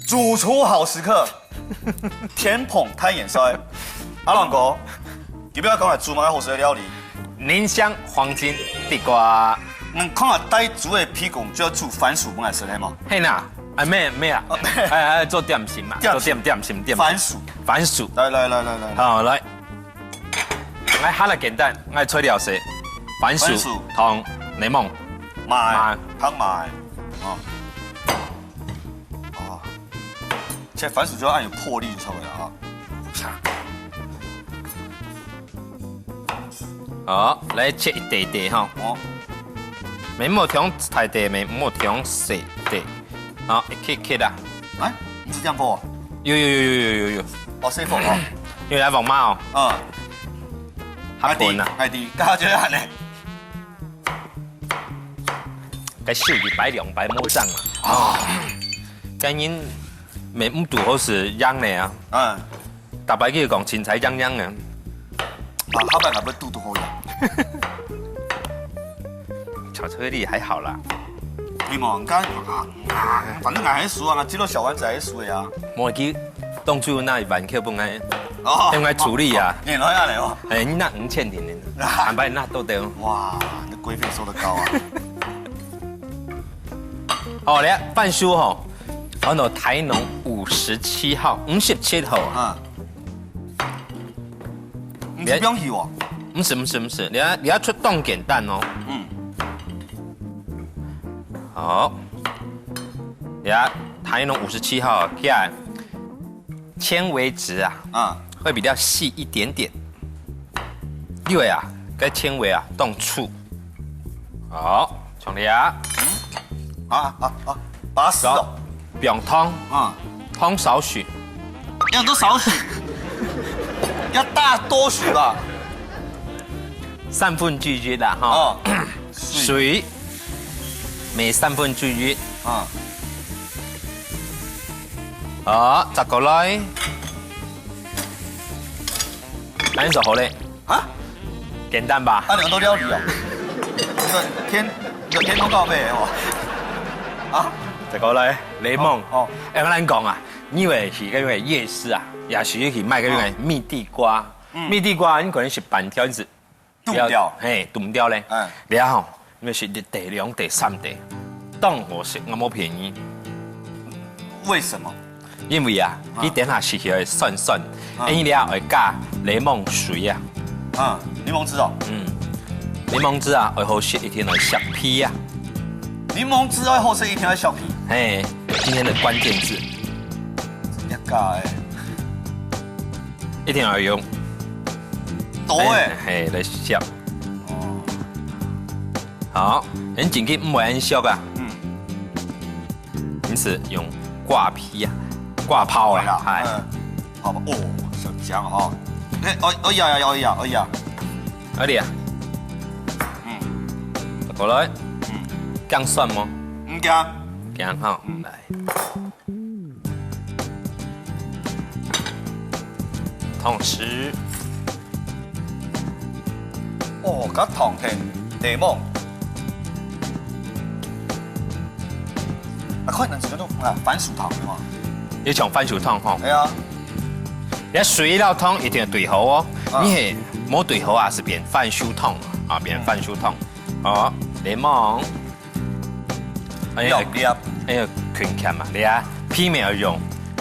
主厨好时刻，天捧太眼衰。阿朗哥，要不要讲下煮乜好食嘅料理？宁香黄金地瓜。看下带煮的屁股就要煮番薯本来食的嘛。嘿呐，啊没啊，做点心嘛，做点心。番薯。来。好来，我哈来简单，我吹料食，番薯同柠檬，汤买，其实番薯就要按有魄力就出来了啊。好，来切一块块哈。没莫调太大，没莫调细大。好，一切啦。哎，你是这样剥？有。哦，细剥哦。因为来放马哦。阿弟，阿弟，家姐安尼。该手艺摆2摆莫上啊。该人没唔拄好是秧的啊。大白去讲青菜秧的。好白也要嘟好呀。巧克力还好啦。你望干反正还熟啊，这个小丸子还熟呀。莫去当初那万克本来，应该处理啊。你来啊你哦。哎，你那5000点的，安排那都得。哇，你规费收得高啊。哦，来范叔吼，我到台农57号、57号啊。你不用去哦。不是，你要出动简单哦。好，你看台农57号，看纤维质会比较细一点点，因为该纤维动醋。好，从你把死哦，不用汤，汤少许，要多少许，要大多许吧，三分俱均的哈，水每3分俱均，好，砸过来，安就好嘞，简单吧？你很多料理哦，天空告背哦。再过来柠檬我咱讲你以为是因为夜市也是去卖个蜜地瓜，蜜地瓜你可能是半条子，冻掉，冻掉咧，然后因为是第2、第3地，当我食我冇便宜，为什么？因为你等下吃起来酸酸，因为会加柠檬水柠檬汁哦，柠檬汁会好食一天来削皮柠檬汁会好食一天来削皮。今天的关键字，一家一定要用多来削。好，你进去唔会安削因此用挂皮挂泡好吧，小姜哦，哎呀，哪里过来，姜蒜吗？唔姜，姜好，来。同时，甲糖甜柠檬，可能是嗰種番薯湯嘛。你講番薯湯吼？係啊。你水料湯一定要對好哦。你係冇對好是變番薯湯變番薯湯。柠檬。拳鉗你皮沒有用，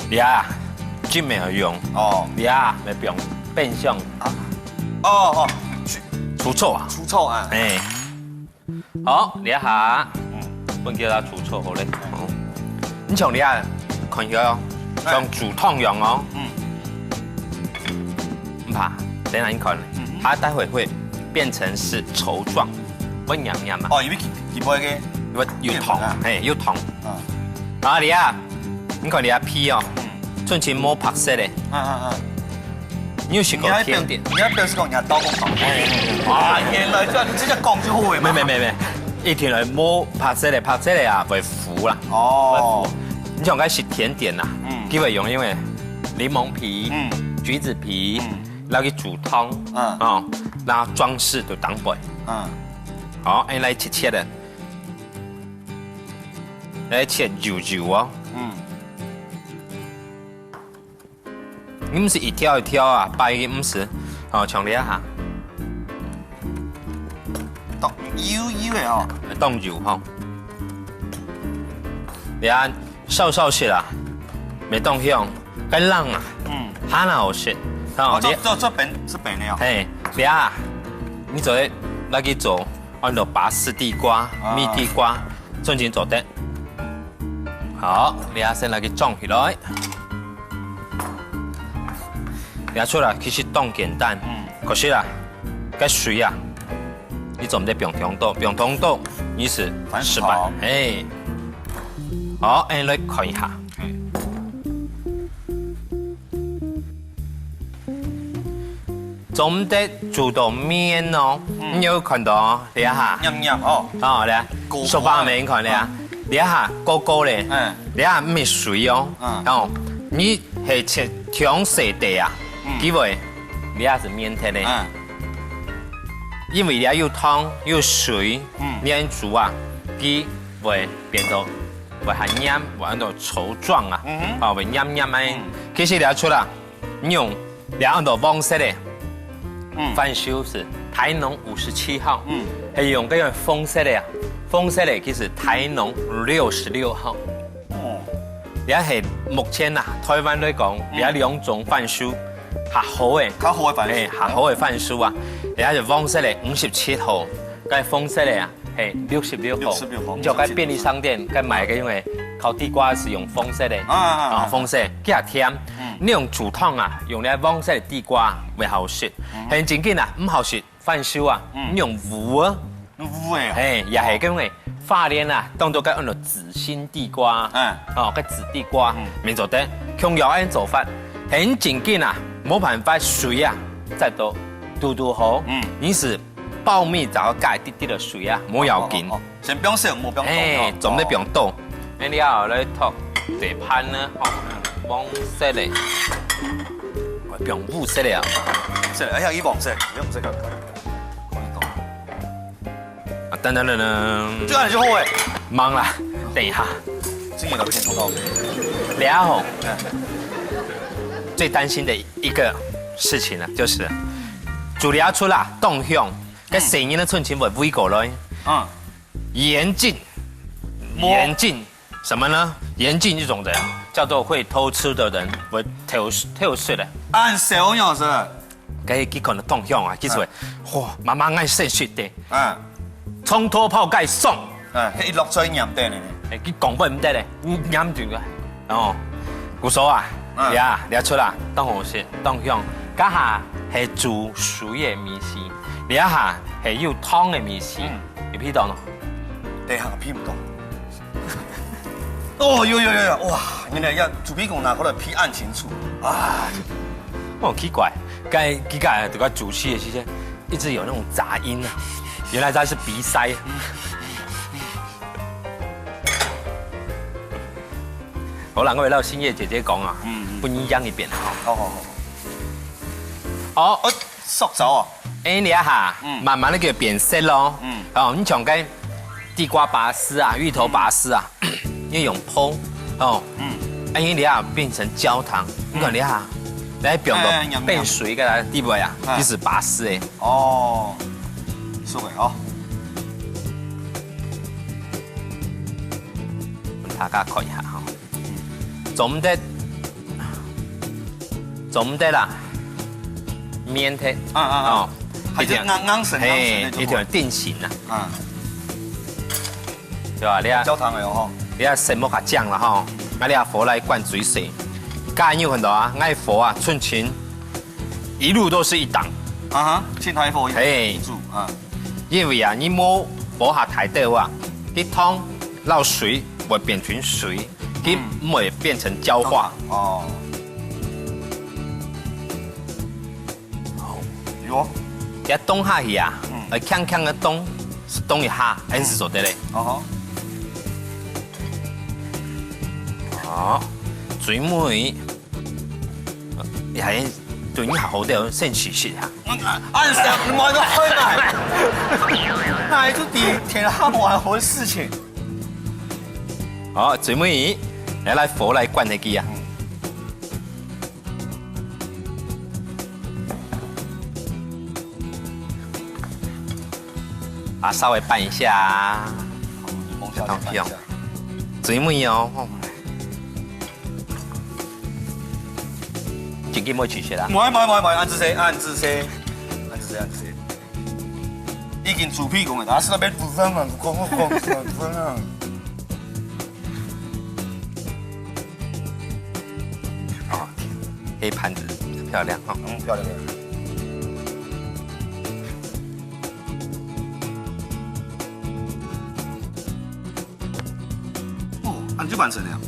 你汁沒有用。你咪不用變相。除臭除臭好，你下，不叫它除臭好嘞。你從你看下像煮湯樣唔怕，等下你看，它待會會變成是稠狀，不黏黏因為佢唔會嘅。要燙，要燙。你看你皮盡情摸白色的。你有食過甜點？你要表示講人家刀工好。原來你直接講就好嘅嘛。沒，一天來摸白色的會糊啦。你像該食甜點基本用因為檸檬皮、橘子皮，然後去煮湯，然後裝飾就當杯。好，來切的。來切肉你唔是一條一條啊，擺去唔是，哦，像你一下，當油的哦，當油吼，你啊瘦瘦些啦，未當香，該冷啊，哈那好食，哦，這邊的哦，嘿，你啊，你做來去做，按照拔絲地瓜、蜜地瓜，進行做得。好，你啊先來去裝起來。你出來其實當簡單，可是啦，cái水啊，你總得平通豆，平通豆你是失敗。哎，好，你來看一下。總得煮到面哦，你有看到你一下？냠哦，哦，你啊，熟白面看你啊，你一下高高咧，你一下唔係水哦，哦，你係切調色地啊，因為你也是面體咧，因為你要有湯有水，你要煮啊，佢會變到會很黏，會喺度稠狀啊，啊會黏黏嘅。其實你要出啦，你用你按度黃色咧。番薯是台農57號，係用嗰樣紅色的啊，紅色的其實台農66號。哦，而家係目前啊，台灣來講，而家兩種番薯較好嘅，較好嘅番薯，較好嘅番薯啊，而家就黃色的57號，嗰紅色的啊係66號。你就喺便利商店該買嘅，因為烤地瓜是用紅色的，紅色，佢係甜。你用煮湯啊，用咧黃色的地瓜會好食。很正經啊，唔好食番薯啊，你用烏啊，烏嘅，誒，也係咁嘅花蓮啊，當做個按照紫心地瓜，哦，個紫地瓜，咪做得，同樣按做法，很正經啊，冇辦法水啊，再多嘟好，你是爆米找加一啲啲的水啊，冇要緊，先不用食，冇不用倒，誒，總得不用倒，你要來托地盤呢，黃色的，不用烏色的啊。哎呀，一黃色，一黃色嘅，啊，等，這樣就好誒，忙啦，等一下，今年都偏重到，然後，最擔心的一個事情呢，就是煮了出啦，動香，cái聲音呢寸前會飛過來，嚴禁，什麼呢？嚴禁這種人，叫做會偷吃的人，會偷食的，按小樣子。佢可能動向啊，其實哇，慢慢愛食雪的，蔥拖泡蓋送，佢一落水飲得咧，佢講不唔得咧，飲住嘅，哦，古嫂啊，你出啦，當好食，當香，家下係煮水嘅米線，你一下係要湯嘅米線，你批到咯？地下批唔到。哦，有，哇！原來要煮皮公拿過來批案清楚啊！哦，奇怪。該這個煮氣的期間，一直有那種雜音啊，原來它是鼻塞。好啦，我哋撈星夜姐姐講啊，不一樣一邊好。哦，熟咗啊！你一下，慢慢的叫變色咯。哦，你像個地瓜拔絲啊，芋頭拔絲啊，要用烹哦。你啊變成焦糖，你看你下。你喺邊度變水嘅地位啊？其實拔絲嘅。哦，熟嘅哦。大家看一下哈，總得啦，面體，係啲硬身，一條定型啊，對吧？你啊，焦糖嘅哦，你啊食木下醬啦哈，你啊火來灌水水。剛才有看到啊，愛火啊，寸前一路都是一檔。千台火一煮因為啊，你冇火下太大話，啲湯撈水會變成水，佢唔會變成焦化。哦。好。喲。一凍下去啊，鏘鏘的凍，是凍一下，還是做得嘞？好。水妹。係對你好啲先試試下。按時你冇得開埋，那就挺好玩好事情。好，水妹，你來火來灌起佢啊！把它稍微拌一下，柠檬下去拌一下。水美哦。一斤要取血啦。唔係，按姿勢。已經煮屁講嘅，但係那邊煮飯啊，講啊。哦，黑盘子漂亮哈。漂亮。哦，按就完成了。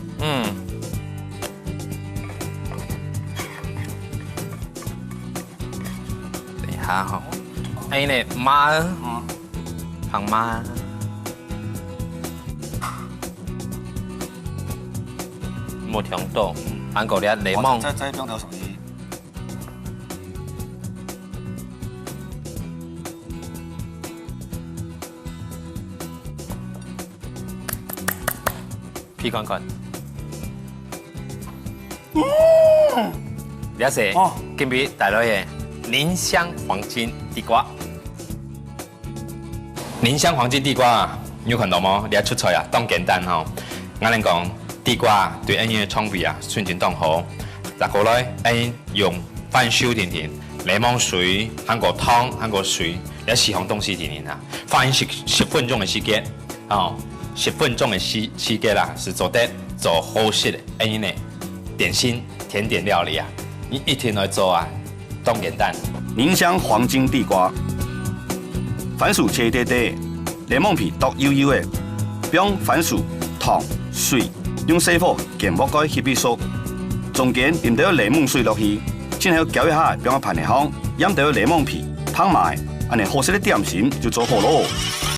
等一下哈，哎呢媽，胖媽，木條豆，韓國啲檸檬。再不用調手機。屁乾乾。了解。今日帶來嘅寧香黃金地瓜。寧香黃金地瓜，你有看到嗎？你出菜啊，當簡單吼。我哋講地瓜對安樣腸胃啊，順情當好。再過來，安用飯燒甜甜，檸檬水、韓國湯、韓國水，你四項東西甜甜啊。飯10分鐘的時間，哦，10分鐘的時間啦，是做好食的安樣呢點心甜點料理啊。你一天來做啊，當簡單。寧香黃金地瓜。番薯切塊塊，檸檬皮剁幼幼的，將番薯、糖、水用細火煎鍋蓋翕熟，中間淋到檸檬水落去，然後攪一下，將個盤嚟香，飲到檸檬皮，香埋，安尼好食的點心就做好咯。